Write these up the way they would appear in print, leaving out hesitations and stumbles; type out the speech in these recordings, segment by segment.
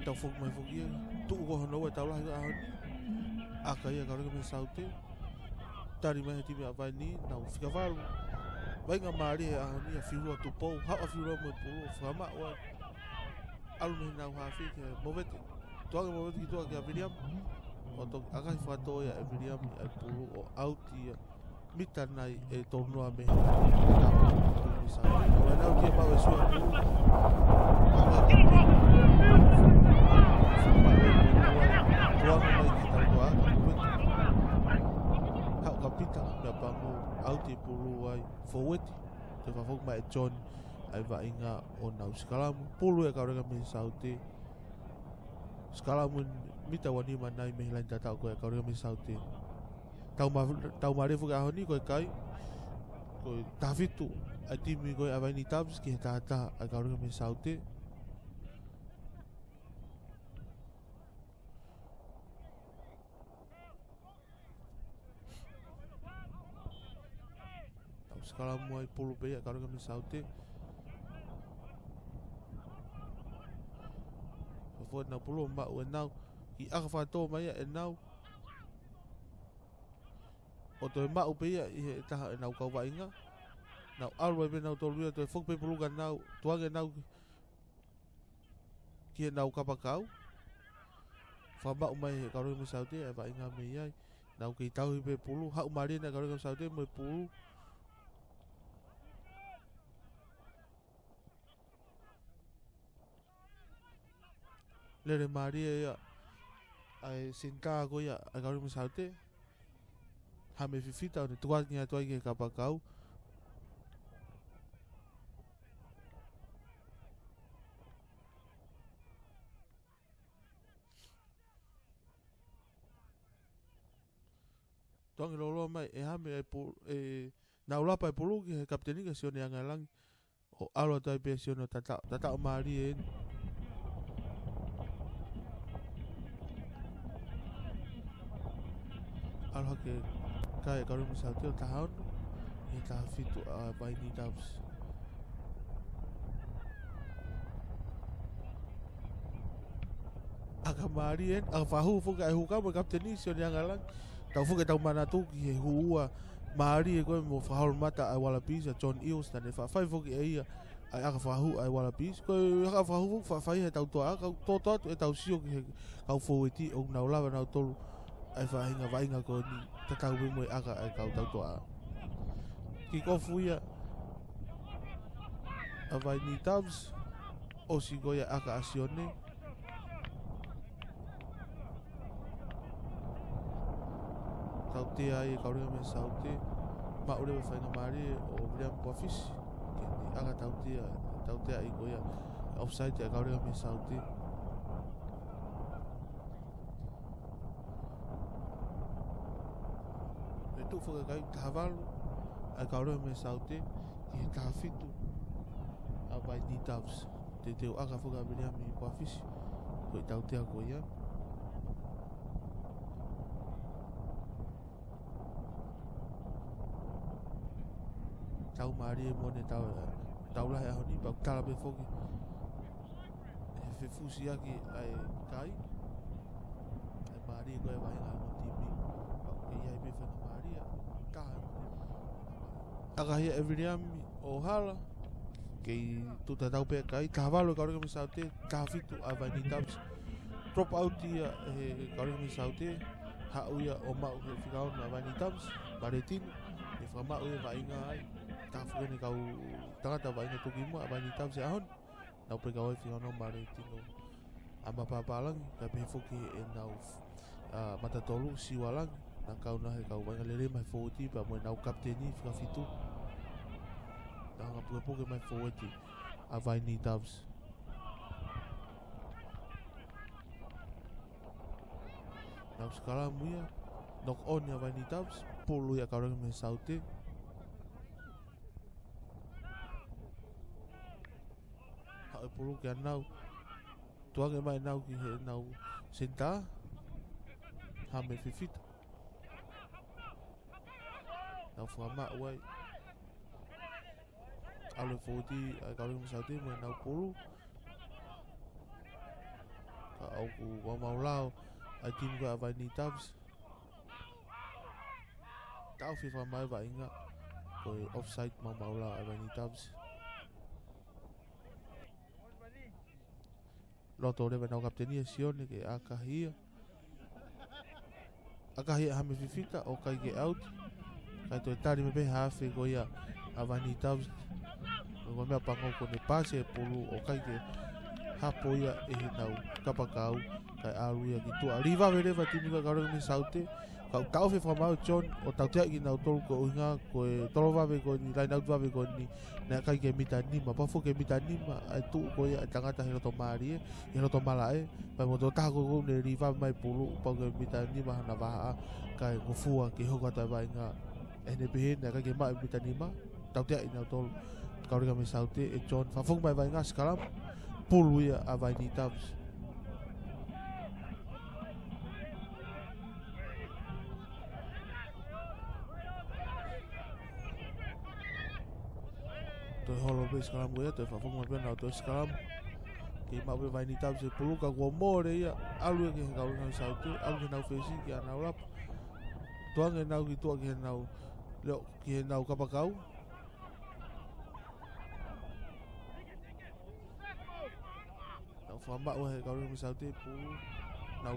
tau fuk mai fuk ia tu ko hono wa tau la ga hon aka ia ka me saute tari mai ti me vai ni na fika valu vai nga mari a hon ia firu tu po ha a firu mo pulu fama wa alu me na ha fi ke movete to ga movete ki to ga William o to aka fa to ya William ai pulu o auti mita nai e torno a me o na ki pa o sua kapita na bangu auti pulu ai forward te fa fok mai John ai va inga o na skalamu pulu e ka ora me saute skalamu mita wani manai me lan tata ko e ka ora me saute tau ma refu ga honi ko kai ko tafitu ai timi ko avani tabs ki tata ai ka ora me saute skala mo ai pulu pe ka ora me saute fo na pulu ma o nau i aka fa to mai e nau o to ma o pe i ta nau ka wa inga nau alwa be nau to lu to fok pe pulu ga nau to ga nau ki nau ka pa kau fa ba mai ka ora me saute e va inga me ai nau ki tau pe pulu ha o mari na ka ora me saute mo pulu le Maria ya ai sinta go ya ai ka me saute ha me fifita o tua ni tua ke ka pa kau tong lo mai e ha me e na ula pa pulu ke kapteni ke sione anga lang o alo tai pe sione tata o Maria alo ke kai ka rum sa te taun e ta fitu a vai ni dabs aka Marien a fahu fu ka hu ka kapteni sione anga lang tau fu ke tau mana tu ki huua Mari ko mo fahol mata ai wala pisa John Eels tane fa fai fu ki ai aka fahu ai wala pis ko aka fahu fa fai he tau to aka to e tau sio ki kau fu iti o na lava na tolu ai fa hinga vai nga ko ni ta tau be mo aka ai kau tau to ki ko fu ya avai ni tabs o si go ya aka asione saute ai ka ora me saute ma ora me fai na mari o William Buffis ke ni aka taute ai go ya offside ka ora me saute e tu fo ka cavalo ai ka ora me saute ki ta fitu a vai ni tabs te aka fo ka William Buffis ko taute go ya tau mari mo ne tau la honi pa tala be foki fe fusi aki ai kai ai mari ko e vai na mo timi e ai be fa maria ka aga ia William o hala ke tu ta tau pe kai cavalo ka ora me saute ka fitu avai ni tabs drop out ia ka ora me saute ha uia o ma o fica na avai ni tabs baretin e fa ma o vai nga ai ta fu ni kau ta vai ni tu ki mo avai ni tabs e hon na pe ka o fica no baretin no ama pa lang ka pe foki e nau mata tolu si walang na kau na he kau vai lele mai foti pa mo nau kapteni fica fitu nga pu mai foti avai ni tabs nau skala muia knock on ya vai ni tabs pulu ya ka me saute ha pulu ke nau tuang mai nau ki he nau senta ha me fifita nau fama wai alo foti ka me saute mo nau pulu ka au ku mau ai tim ka vai ni tabs tau fi fa mai va inga ko offside mau lao ai vai ni tabs loto le va kaptenia sione ke akahia hame fifita o kai ke out kai to tari me be hafe ko ia avani tabs ko me pango ko ne pase pulu o kai ke hapo ia e nau kapakau kai alu ia ki tu arriva vere va timi ka garo me saute ka tau fe famau John o tau te ki nau tolu ko inga ko tolo va ve ko ni line out va ve ko ni na kai ke mita ni ma pa fo ke mita ni ma ai tu ko ia tangata hero to mari e no to malae pa mo to ta ko ne riva mai pulu pa ke mita ni ma na va kai ko fua ki ho ka ta va inga ene be na kai ke mai mita ni ma tau te ki nau tolu ka ro me saute e John fa fo mai va inga skalam pulu ia avai ni tabs to holo be skalam ia to fa fo mai ben auto skalam ke ma be vai ni tabs e pulu ka go more ia alu ke ka ro saute alu ke nau fesi ki ana rap to nge nau ki to ke nau lo ki nau kapakau fama o he kauri misaute pu nau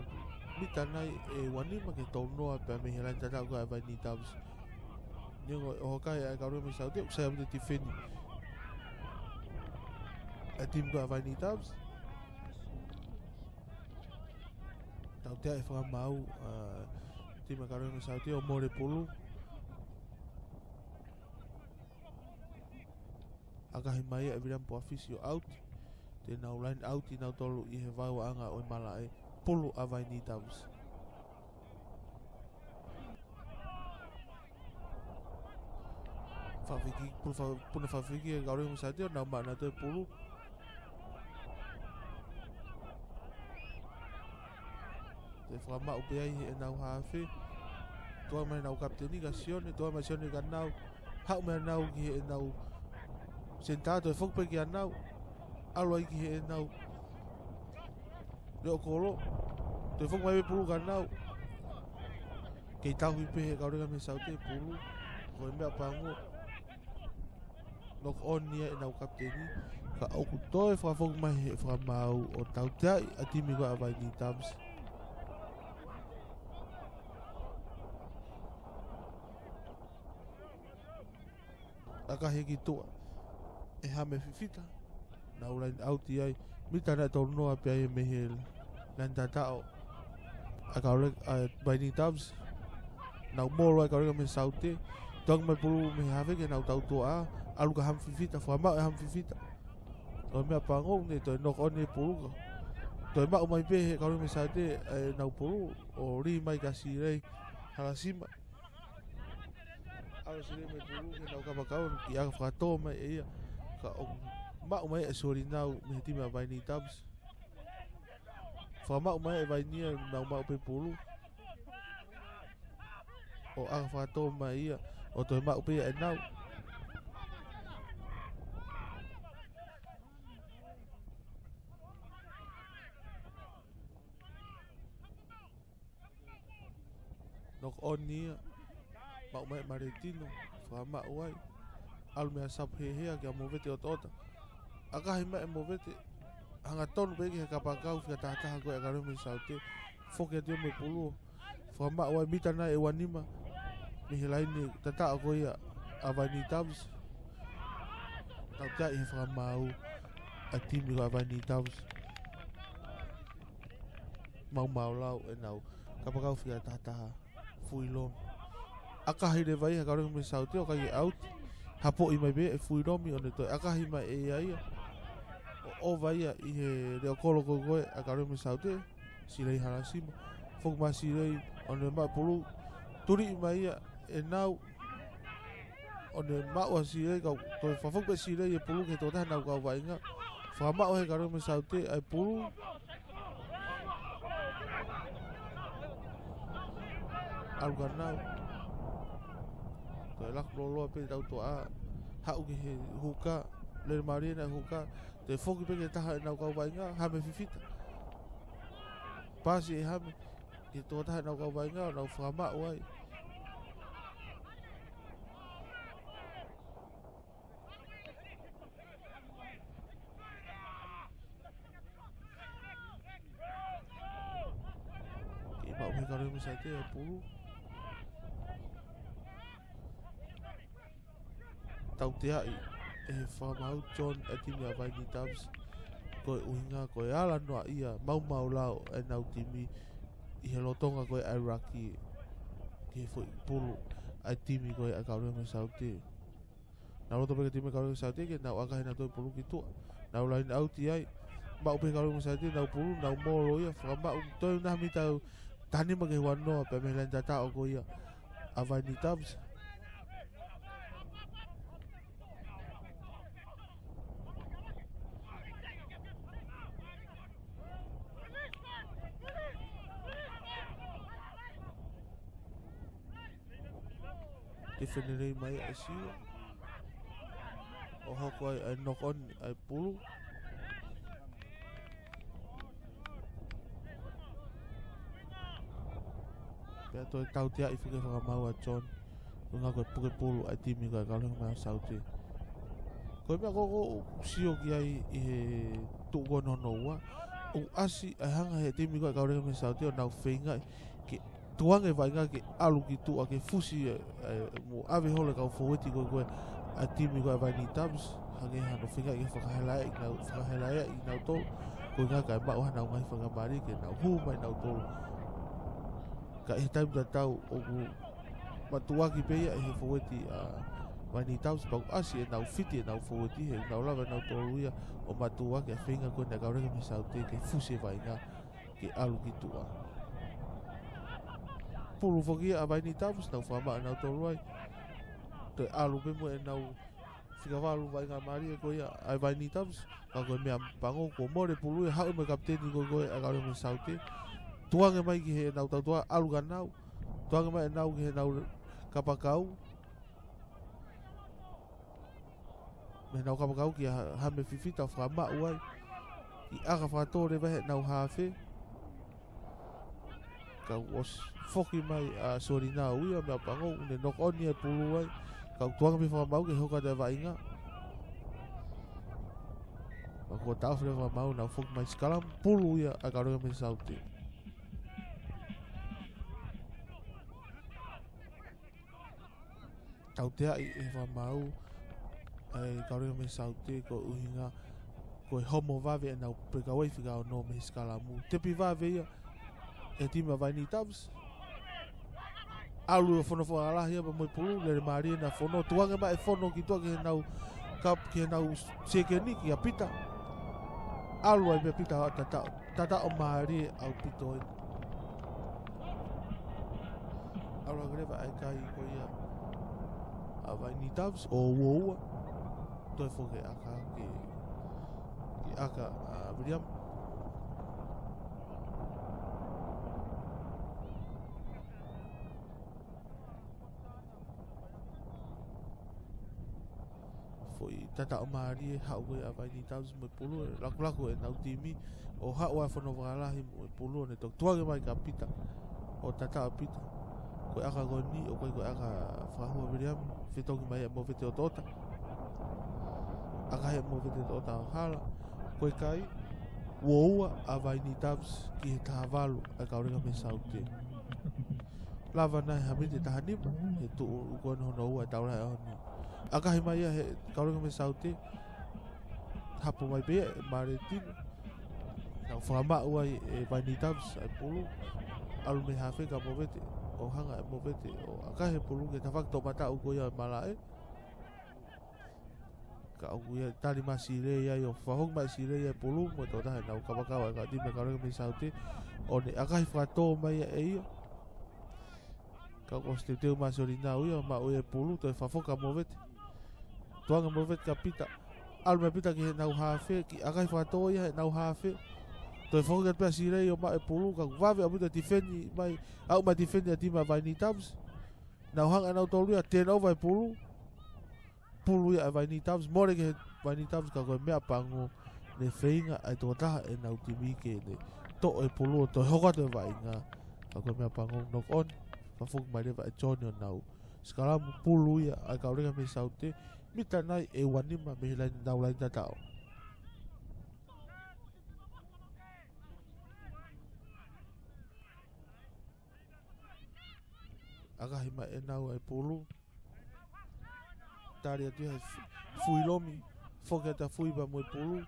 mitanai e wani ma ke tono pe me helan tata ko vai ni tabs ningo o kai e kauri misaute sai am de tifeni a tim ko vai ni tabs tau te e fa mau tim kauri misaute o more pulu aga himai e viram po officio out te nau line out i nau tolu i he vai anga o mala e pulu avai ni tabs fafiki puna fafiki e gauri musati o nau mana te pulu te whama upe ai e nau hafe toa mai nau kapteni ka sione toa mai sione ka nau hau mai nau ki e nau sentato e fokpe ki a nau alo ai ki he nau leo kolo te fok mai pulu ka nau kei tau hi pe he kaurega me saute pulu ko mea pango nok on nia e nau kapteni ka oku toe wha fok mai he wha mau o tau tai a timi ko avai ni tabs aka he ki tua e hame fifita nau line out ai mita na to no apia e mehel nan tatao akaure by ni tabs nau moro akaure me saute tong me pulu me have ke nau tau to a alu ka ham fifita fa ma ham fifita o me pango ne to no on e pulu to ma mai pe akaure me saute nau pulu o ri mai ka si rei hala sima ala si me pulu ke nau ka bakau ki a fa to mai e ka ma mai e sori nau me tima vai ni tabs fa ma mai vai ni nau ma pe pulu o a fa to mai o to ma pe e nau nok on ni ma mai maritino fa ma wai al me asap he ke movete o tota aka hima e movete hanga ton be ke kapakau fia tata ko e garo me saute foke dio me pulu fa ma wai bita na e wanima mi helaini tata ko ia avani tabs tata e fa mau atimi ko avani tabs mau lau e nau kapakau fia tata fuilom aka hide vai e garo me saute o kai out hapo i mai be e fui romi one to aka hima e ia o vai i he de kolo ko go a karo me saute si lei harasima fok ma si lei one ma pulu turi mai e nau one ma o si lei ka to fa fok be si lei e pulu ke to ta nau ka vai nga fa ma o he karo me saute ai pulu al ganau to lak lolo pe tau to a ha u he huka le marina huka te foki pe ta na ka vai nga ha me fifita pasi e hame ke tō tahe nau kau vai ngā nau whakamau ai. Ke mau me kare me sa te e pulu. Tau te ai e whamau John e timi a vai ni tabs. Koe uhinga koe ala noa ia mau lao e nau timi i he lotonga koe Iraki ki he fwoi pulu ai timi koe a kaureo me sauti. Nau roto peka timi kaureo me sauti ke nau akahe na toi pulu ki tua. Nau lain auti ai mau peka kaureo me sauti nau pulu nau moro ia whakamau toi nami tau tanima ke wanoa pe me lain tata o ko ia a vai ni tabs. Te whenirei mai ai siwa. O hoko ai knock on ai pulu. Pea toi tau tea i whike whakamau a John. Unga koe puke pulu ai timi koe kaulenga mai a sauti. Koe mea koko sio ki ai i he tuko nono ua. O asi ai hanga he timi koe kaulenga mai a sauti o nau whengai. Tuange vai ngā ke alu ki tua ke fusi mo ave hole kau foweti koe a timi koe vai ni tabs hange hano whinga i whakahelai i nau tolu koe ngā kai mau hanau ngai whangamari ke nau hu mai nau tolu ka e taim ta tau o ku matuaki peia i he foweti vai ni tabs pau asi e nau fiti e nau foweti he nau lava nau tolu ia o matuaki a whinga koe na kaureka me saute ke fusi vai ngā ke alu ki tua pulu foki a vai ni tabs nau whama nau tolu ai te alu pe mo e nau whikawalu vai ngā mari e koe ai vai ni tabs ka koe mea pango ko more pulu e hau me kapteni koe a kaure me saute tuange mai ki he nau tau tua alu ka nau tuange mai e nau ki he nau kapakau me nau kapakau ki hame fifita whama uai i aka whatore vahe nau hawhe ka was foki mai a sori nā uia mea pango une nok oni e pulu ai ka tuanga mi whamau ke hoka te vainga ma kua tāwhire whamau nau foki mai skalam pulu ia a kauranga me sauti tau tea i e whamau ai kauranga me sauti ko uhinga ko e homo vave e nau prekawai whikao no me skalamu tepi vave ia e tima vai ni tabs alu fono fo ala hia ba moi pulu le mari na fono tuanga ba e fono ki to ke nau kap ke nau sekeni ki apita alu ai be pita tata o mari au pito alu greva ai kai ko ia a vai ni tabs o wo to fo ke aka ki aka William foi tata o mari e hau koe a vai ni tabs mo pulu laku e nau timi o hau a whono wakalahi mo pulu ne tok tuage mai ka pita o tata a pita koe aka koe ni o koe aka whahua William whitoki mai e mo vete o tota aka he mo vete o tota o hala koe kai uoua a vai ni tabs ki he tahavalu a kaurenga me sauti lava nai hamite tahanima he tu ukoen hono ua e taura e honi aka he mai he kaurenga me sauti hapo mai bea mare tino nau whakama ua e vai ni tabs ai pulu alu me hawhi ka mo vete o hanga e mo vete o aka he pulu ke tawhak tō mata uko ia e malae ka uku ia tari ma sire ia i o whahong mai sire ia pulu mo tō tahe nau kawakawa e ka time kaurenga me sauti o ne aka he whakatō mai e ia ka koste teo ma sori nau ia ma ue pulu to e whafoka mo vete tuanga mo vete ka pita alu me pita ki he nau hawhi ki aka he whakatō ia he nau hawhi to e whafoka pia sire ia ma e pulu ka wawe amuta tifeni mai au ma tifeni a tima vai ni tabs nau hanga nau tolu ia ten over e pulu pulu ia e vai ni tabs more ke vai ni tabs ka koe mea pango ne whainga ai tō taha e nau timi ke ne to e pulu to hoka te vai nga ko me pangong nok on fa fuk mai le vai John nau skala pulu ia ai ka ringa me saute mita nai e wani ma me lai nau lai tau aga hima e nau ai pulu tari atu hai fui lomi foke ta fui ba mo pulu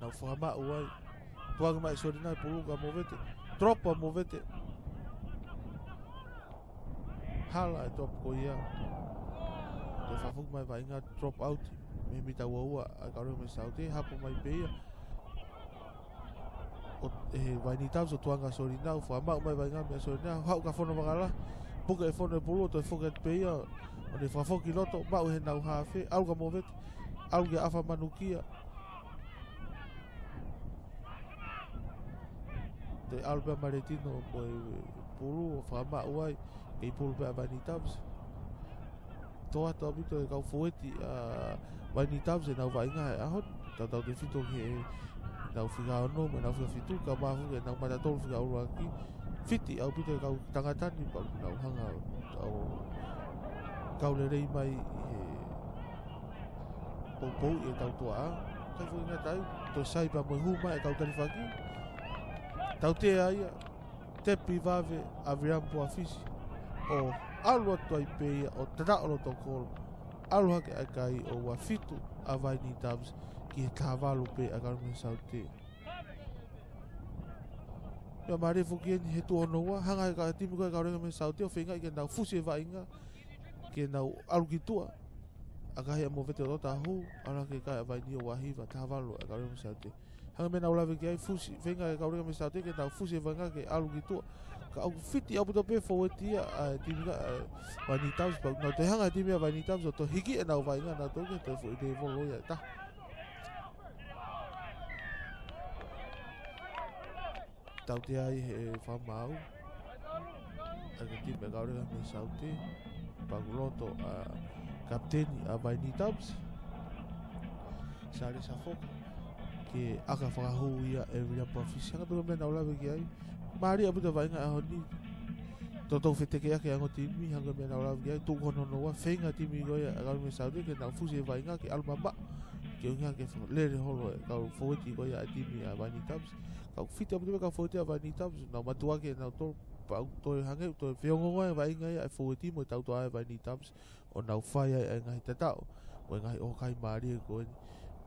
nau whakama uai tuanga mai sori nai pulu ka movete tropa movete hala e top ko ia te whafuk mai vai inga drop out me mita ua a kaureo me saute hapo mai peia o vai ni tau so tuanga sori nau whakama mai vai inga me sori nau hau ka whono wakala puka e whono e pulu to e whuka te peia o ne whafoki loto mau he nau hawhi au ka movete au ke awha manukia te alba maretino mo pulu fama uai ke pulu pe vani tabs toa to bito e kau foeti vani tabs na vai nga a hot ta ta de fito ke na figa no me na fitu ka ma fu ke na mata to figa u aki fiti au bito kau tangata ni pa na hanga au kau le rei mai po e tau toa kai fu nga tai to sai pa mo hu mai kau tani faki tau te aia te pivave a virampo a fisi o alua toi peia o tatao to kolo alua ke akai o wa fitu a vai ni tabs ki e kavalu pe a karume saute ia mare fuki ni he tu ono wa hanga ka timu ka karume me saute o fenga ke nau fusi vai nga ke nau alu ki tua a kai mo vete o tahu ala ke kai vai ni o wahiva kavalu a karume saute hanga me na ulawe ki ai fusi venga e kaurega me saute ke tau fusi vanga ke alu ki tua ka au fiti au puto pe fowetia timinga wani taus pa no te hanga timia wani taus o to hiki e nau vai nga na toke te fo ide volo ia ta tau te ai he whamau a ke timia kaurega me saute pa kuloto kapteni a wani taus sare sa foka ke aka whakahu ia e ria profisi hanga pero mena ulawe ki ai maari apu te vainga a honi toto wheteke ake ango timi hanga mena ulawe ki ai tuko nono wa whenga timi goia a karu me saude ke nau fusi e vainga ke almamba ke unga ke lere holo e kau foweti goia a timi a vani tabs kau fiti apu te kau foweti a vani tabs nau matua ke nau tol pau toi hange toi whiongo goia vainga ia e foweti mo tau toa e vani tabs o nau whai ai e ngahi tatao o ngahi o kai maari e koe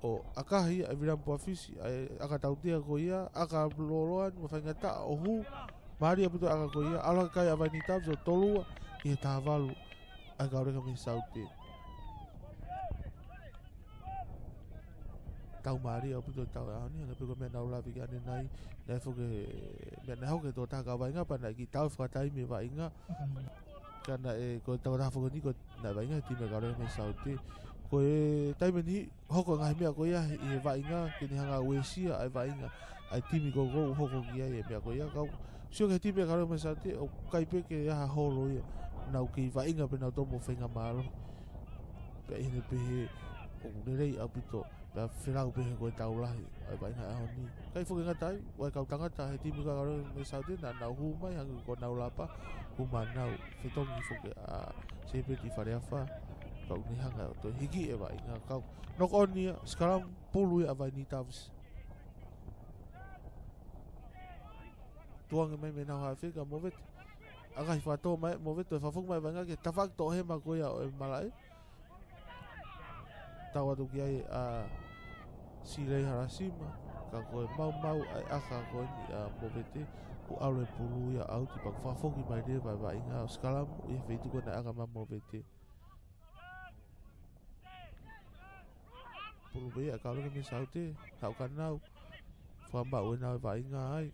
o akahi a virampo afisi aka tautea ko ia aka loloan mo fainga ta o hu mari aputo aka ko ia ala kai avani tabs o tolua ki ta valu aka ora me saute tau mari aputo tau ani na pego me na ula vi gane nai na fo ke me na ho ke to ta ka vainga pa na ki tau fa tai me vainga kana e ko tau da fo ni ko na vainga ti me ka ora me saute ko e taime ni hoko ngai mea ko ia i vainga ki ni hanga wesia ai vainga ai timi ko go hoko ki ai mea ko ia kau sio ke timi ka me saute o kai pe ke ia holo ia nau ki vainga pe na tomo fenga malo pe ine pe o ne rei apito pe finau pe ko tau lahi ai vainga a honi kai fo nga tai wai kau tangata he timi ka me saute na nau hu mai hanga ko nau lapa hu manau fitongi fo ke a sepe ti fareafa kau ni hanga to higi e vai nga kau nok on ni sekarang pulu ya vai ni tabs tuang mai me na ha fe ka movet aga fa to mai movet to fa fuk mai vanga ke tafak to he ma ko ya malai tawa tu ki a sile harasima ka ko mau ai aka ko ni movete ku aule pulu ya au ti pa fa fuk mai de vai nga sekarang e fe tu ko na aga ma movete pulu be ka lo me saute kau kan nau fa ba o na vai nga ai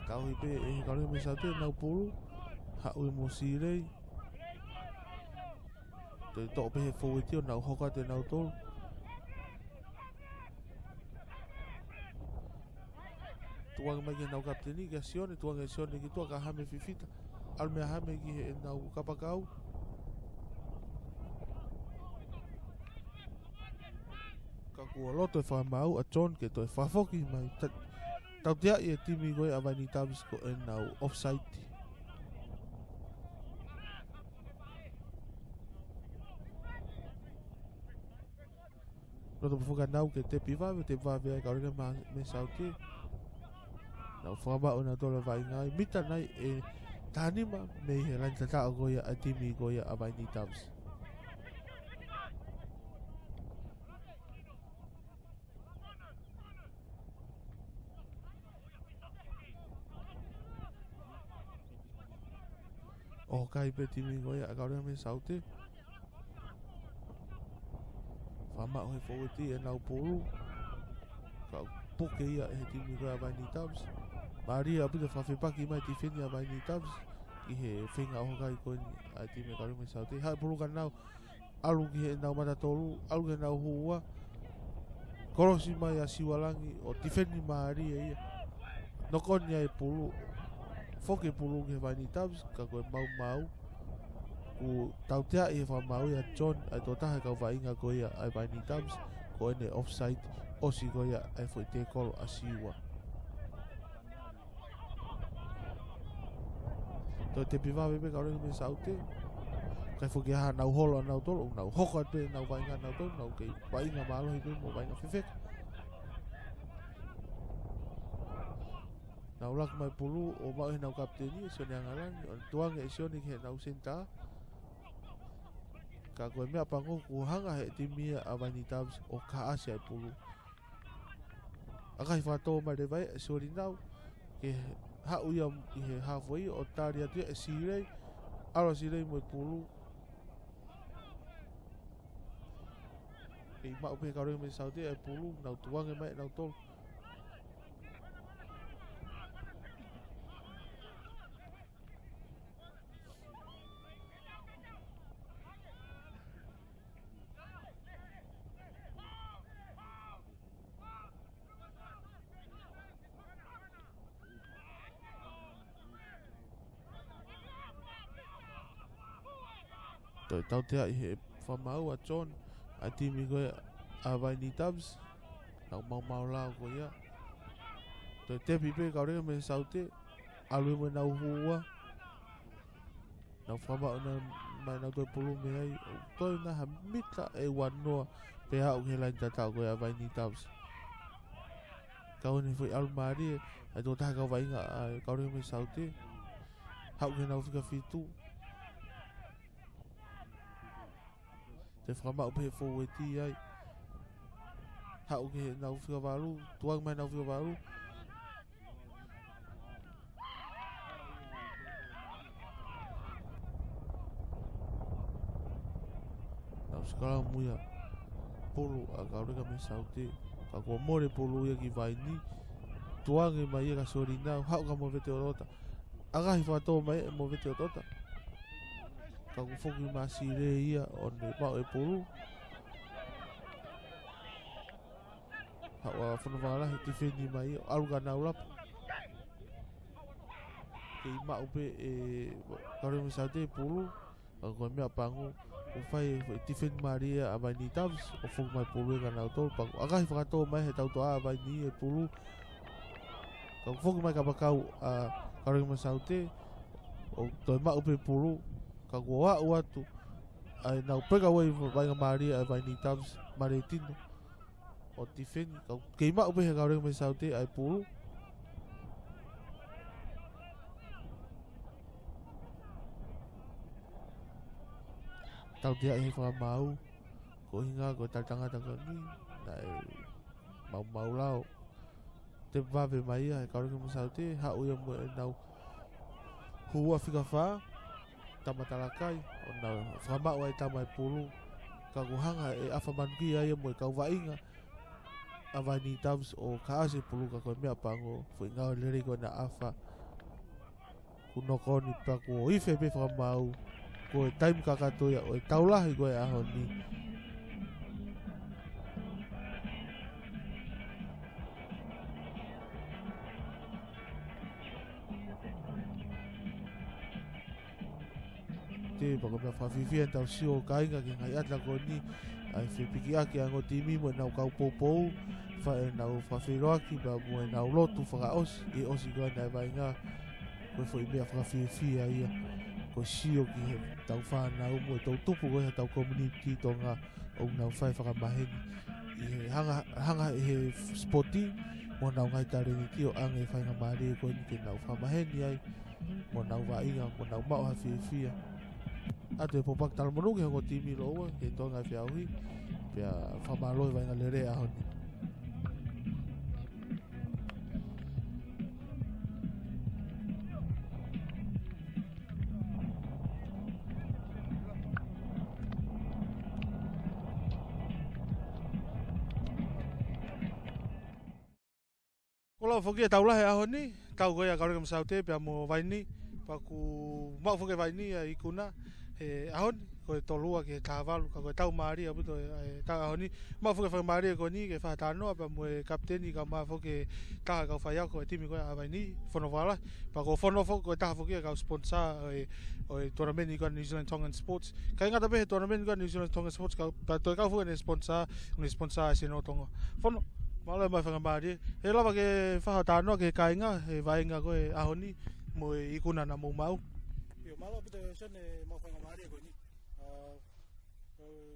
kau ipe ka lo me saute na pulu ha o mo sirei te to pe fo ti na hoka te na to tuang mai ke nau kapteni ke sione tuang ke sione ki tua ka hame fifita al me hame ki he nau kapakau ka ku loto e fa mau a John ke to e fa foki mai tau tia e timi goe avani tabs ko e nau offside Roto fuka nau ke te pivave ai kaurika ma me sauti. Nau whaba o na tola vai ngai. Mita nai e tānima me he lain tata o goia a timi goia a vai ni tabs. O kai pe timi goia a kaurika me sauti. Whama o he foweti e nau polu. Kau poke ia e he timi goia a vai ni tabs. Maria aputa whawhepaki mai ti whini a vai ni tabs. Ki he whinga o kai koe a timi kaurika me sauti. Hai polu ka nau. Alu ki he nau matatolu. Alu ki nau hua. Korosi mai a siwalangi o ti whini Maria ia. Nokoni ai polu. Foke polu ki he vai ni tabs. Ka koe mau. Ku tau tea i he whamau ia John ai tō taha kau whainga ko ia ai vai ni tabs ko ene offside osi ko ia ai fwoi te kolo a siwa tō te piwawe me kau rengi me saute kai fwoi ha nau holo nau tolo nau hoko te nau whainga nau tolo nau kei whainga malo hi mo whainga whiwheka nau lak mai pulu o mau he nau kapteni sione angalangi o tuange e sione ki he nau senta ka koe mea pango ku hanga he timia a vai ni tabs o ka ase ai pulu. Akai whato mai re vai e sori nau ke hau ia i he halfway o tari atua e sirei aro sirei mo i pulu. Ke i mau pe kaurei me sauti ai pulu nau tuange mai nau tolu. Toi tau tea i he whamau a John a timi koe a vai ni tabs nau mau lao koe ia toi te pipe kaureka me saute alue mo nau hua nau whamau na mai nau toi pulu me ai toi na ha mita e wanoa pe hau ke lain tatau koe a vai ni tabs kau ni fui almari ai tō taha kau vainga a kaureka me saute hau ke nau whika fitu te whamau pe foweti ai hau ke nau whika waru tuang mai nau whika waru nau skala muia polo a kaureka me sauti ka kua more polo ia ki vaini tuange mai ia ka sori nau hau ka mo vete o rota agahi whato mai e mo vete o tota ka ku foki masire ia o ne mau e polu hawa whanawala he te whini mai alu ka nau lapa ke i mau pe e kauremi saute e polu ka koe mea pangu o whai te whini maria a vai ni tabs o foki mai polu e ka nau tolu pangu agahi whakato mai he tautoa a vai ni e polu ka foki mai ka pakau a kauremi saute o toi mau pe polu ka kua atu ai nau pega wai vainga Maria ai vai ni tabs maretino o ti whini ka keima upe he kaureka me saute ai pulu tau tia he whamau ko hinga ko tatanga ni nai mau lao te vave mai ai kaureka me saute ha uia mo e nau hua whika whaa tamatalakai o na whamau ai tamai pulu ka kuhanga e awhamanki ai mo e kau wainga a vai ni tabs o ka ase pulu ka koe mea pango fui ngau lere koe na awha kunokoni pa ko ife pe whamau ko e taim kakatoia o e taulahi koe aho ni te pa ko me fa fifi en tau sio kainga ki ngai atla ko ni ai fe piki aki ango timi mo na kau popo fa na fa firoaki ba mo na lotu fa os e osi ko na vai nga ko foi me fa fifi ai ko sio ki tau fa na mo tau tupu ko tau community tonga o na fa fa maheni i hanga he sporti mo na ngai tare ni tio ange fa nga mari ko ni na fa maheni ai mo na va inga mo na ma ha fifi ate po pak tal monu ke ko timi lo ke tonga fi au hi pia fa malo va nga lere a hon Ola foki tau la ha honi tau go ya ka kam saute pe mo vai ni pa ku ma foki vai ni i kuna e ahon ko tolua ke tavalu ka ko tau mari abu to ta honi ma foki fa mari ko ni ke fa ta no pa mo kapteni ka ma foki ta ka fa ya ko timi ko vai ni fono vala pa ko fono ko ta foki ka sponsor o tournament ni ko New Zealand Tongan Sports ka inga tabe tournament ko New Zealand Tongan Sports ka pa to ka foki ni sponsor se no tongo fono Malo mai whanga maari. He lawa ke whahata ke kainga, he vainga koe ahoni, mo i kuna na mou mau. Yo malo pito sene mau whanga maari koe ni.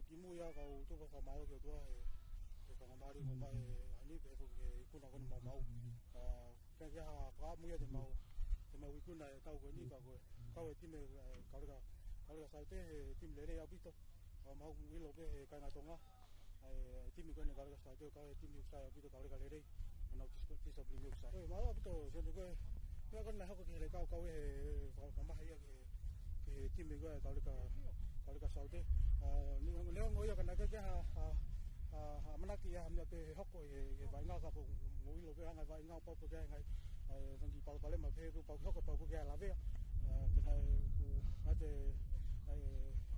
Ki mu ia kau tupa wha mau ke tua he whanga maari ko mai ahoni, pe efu ke i kuna kone mau mau. Kia kia ha mu ia te mau i kuna e tau koe ni, kau e time kaurika saute he time lere au pito. Mau ilo pe he kainga tonga. Timi ko ne karga sta to ka timi sa bito karga le rei na tisa blingo sa oi ma bito se ne ko ya ko na ha ko ke ka ka we ka ma ya ke timi ko karga sa te ni ngo ya ka na ka ha manaki ya hamna pe hoko e vai nga ka po mo ilo pe nga vai nga po po ke nga ngi pa pa le ma pe pa hoko pa po ke la ve ke na ku ate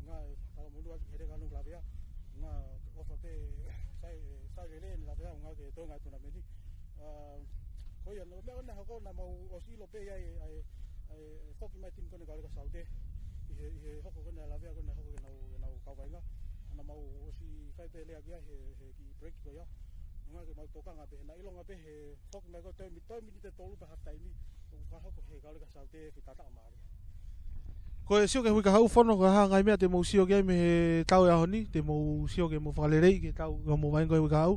nga ta mo lu ke ka lu la ve nga ofa pe sai le la ve nga ke to nga tu na me ni ko ya no me na ko na mo osilo pe ai foki mai tim ko ne ka ka saude he hoko ko na la ve ko na hoko na ka vai nga na mo osi kai pe le agia he ki break ko ya nga ke mau toka nga pe na ilo nga pe he foki mai ko to mi te tolu pa hafta ni ka hoko he ka ka saude fi tata mari Ko sio ke ka hau fono ka ha ngai me te mo sio ke me tau ya honi te mo sio ke mo falerei ke tau mo mai ko ka hau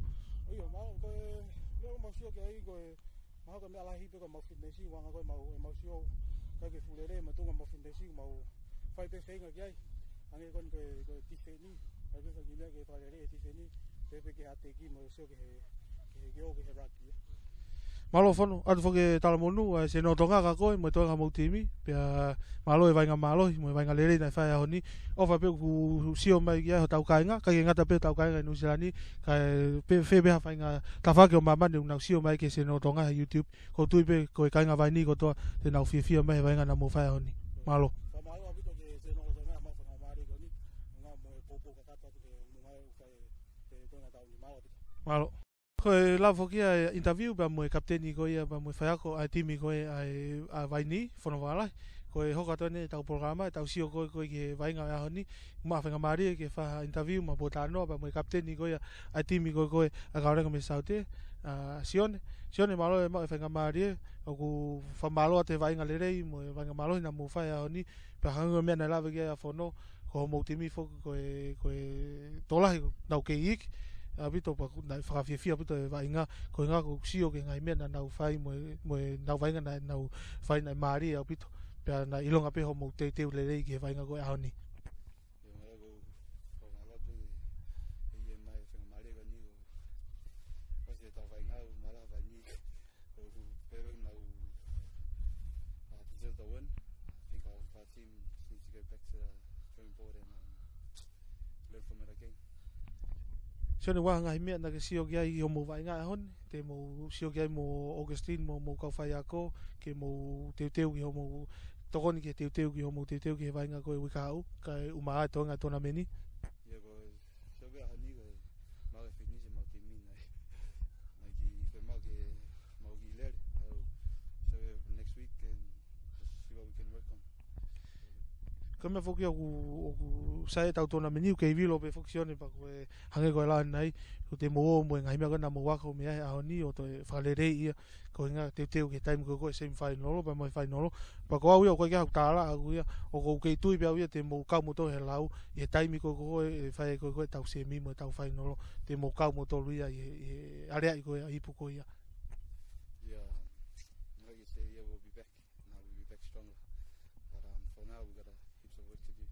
Yo mau ko mo sio ke ai ko mau ko me ala hi pe ko mo fitness wa nga ko mau sio ka ke fulere mo tunga mo fitness mau fai pe fe nga ai ange kon ke ti fe ni ai pe ke ke falerei ti fe ni pe ke ate ki mo sio ke o ke raki Malo fono, atu foke tala monu, se no tonga ka koe, mo tonga mo timi, pia malo e vainga malo, mo vainga lere na fai honi, ofa pe ku sio mai ki ho tau kainga, ka ke ngata pe tau kainga New Zealand, ka pe fe be ha vainga ta fa ke o mama ne una sio mai ke se no tonga YouTube, ko tui pe ko kainga vai ni ko to te na fia mai vainga na mo fai honi. Malo. Malo abito ke se no tonga ma fa mari ko ni, nga mo popo ka ta ke mo mai ke tonga tau ni malo. Malo. Ko la fokia interview ba mo kapteni ko ia ba mo faiako a timi ko ai a vai ni fono wala ko hoka tone tau programa tau sio ko ke vai nga honi ma fa ngamari ke fa interview ma botano ba mo kapteni ko ia a timi ko a ka ora me saute sione malo ma fa ngamari o ku fa malo te vai nga lerei mo vai nga malo na mo fa honi pa hanga me na la ke fono ko mo timi fo ko tola na ke ik abito pa na fia abito vai nga ko nga ko sio ke ngai mena na fai mo na vai nga na fai na mari abito pe na ilonga pe ho mo te le rei ke vai nga ko ahoni Sione wa ngai me na ke sio ke ai mo vai nga hon te mo sio ke ai mo Augustine mo ka fai ako ke mo te ke mo tokoni ke te ke mo te ke vai nga ko wi ka au ka uma to nga tona meni ye ko sio ke hani ko ma ke fitness ma te mi nai ki pe ma ki ler so next week and see what we can work on Ko me foki o sai tau tona meniu ke vilo pe funksione pa ko hange ko la nai ko te mo ngai me na mo wa ko me a oni o to falere ia ko inga te ke time ko sem final pa mo final pa ko au ko ka tala au ia o ko ke tu ia te mo ka mo to he lau e time ko fai ko tau semi mo tau final te mo ka mo to ia e area ko i pu ko ia. Yeah, like you say, yeah, we'll be back. Now we'll be back stronger. But for now, we got heaps of work to do.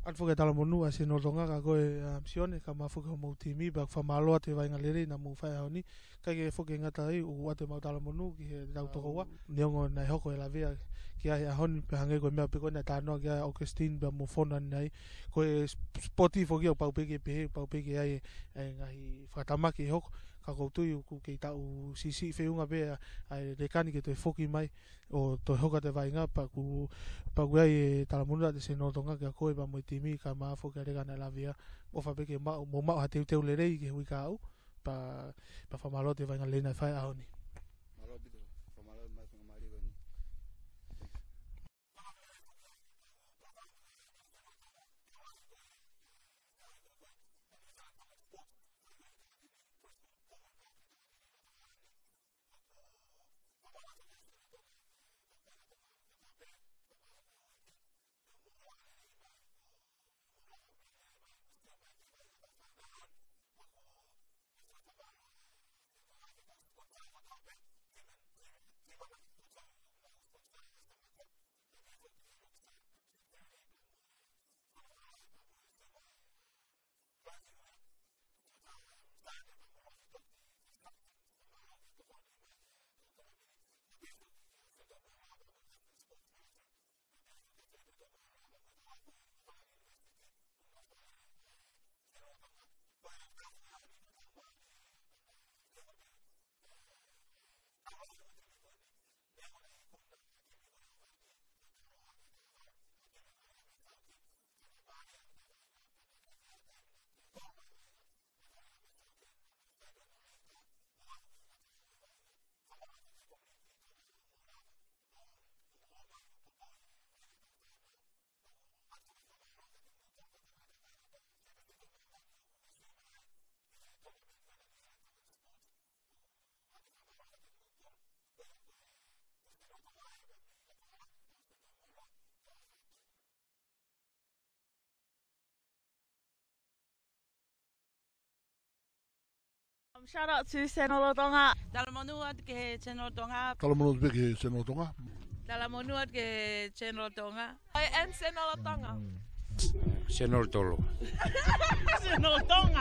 An foke tala monu a se no tonga ka ko sione ka ma foke mo timi ba fa malo te vai ngalere na mo fa oni ka ke foke ngata ai o ate ma tala monu ki tau to wa niongo na hoko la via ki ai a hon pe hange ko me pe ko na ta no ki Augustine ba mo fona nei ko spoti foke o pau pe ke ai ngai fatamaki hoko ka ko tu ku ke ta u sisi fe unga be ai rekani ke to foki mai o to hoka te vai nga pa ku ai tala monu de se no tonga ka ko ba mo timi ka ma foka re kana la via o fa pe ke ma mo ma te le rei ke hui ka au pa fa malo te vai nga lena fa a oni Malo bito, for malo mai ko mari ko ni. Shout out to Senorotonga. Dalamonuat ke Senorotonga. Dalamonuat ke Senorotonga. Dalamonuat ke Senorotonga. I am Senorotonga. Senortolo. Senorotonga.